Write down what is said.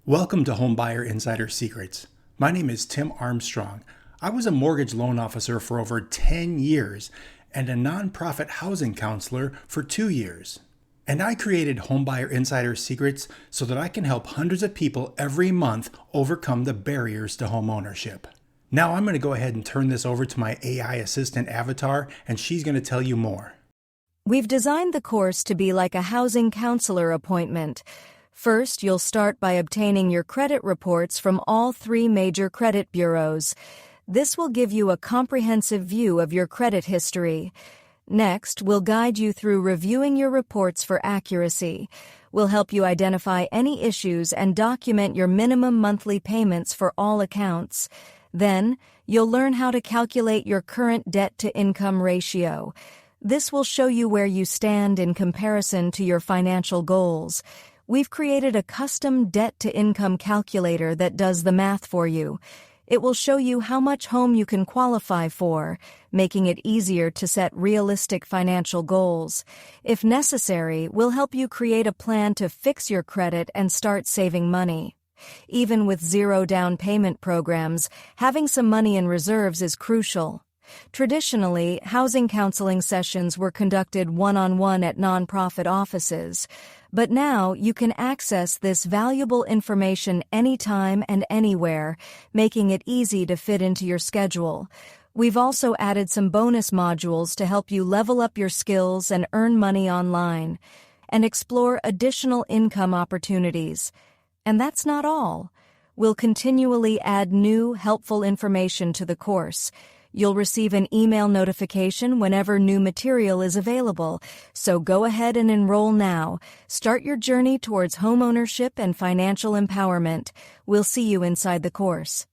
Welcome to Homebuyer Insider Secrets. My name is Tim Armstrong. I was a mortgage loan officer for over 10 years and a nonprofit housing counselor for 2 years. And I created Homebuyer Insider Secrets so that I can help hundreds of people every month overcome the barriers to homeownership. Now I'm going to go ahead and turn this over to my AI assistant avatar, and she's going to tell you more. We've designed the course to be like a housing counselor appointment. First, you'll start by obtaining your credit reports from all 3 major credit bureaus. This will give you a comprehensive view of your credit history. Next, we'll guide you through reviewing your reports for accuracy. We'll help you identify any issues and document your minimum monthly payments for all accounts. Then, you'll learn how to calculate your current debt-to-income ratio. This will show you where you stand in comparison to your financial goals. We've created a custom debt-to-income calculator that does the math for you. It will show you how much home you can qualify for, making it easier to set realistic financial goals. If necessary, we'll help you create a plan to fix your credit and start saving money. Even with zero down payment programs, having some money in reserves is crucial. Traditionally, housing counseling sessions were conducted one-on-one at nonprofit offices, but now you can access this valuable information anytime and anywhere, making it easy to fit into your schedule. We've also added some bonus modules to help you level up your skills and earn money online, and explore additional income opportunities. And that's not all. We'll continually add new, helpful information to the course. You'll receive an email notification whenever new material is available, so go ahead and enroll now. Start your journey towards homeownership and financial empowerment. We'll see you inside the course.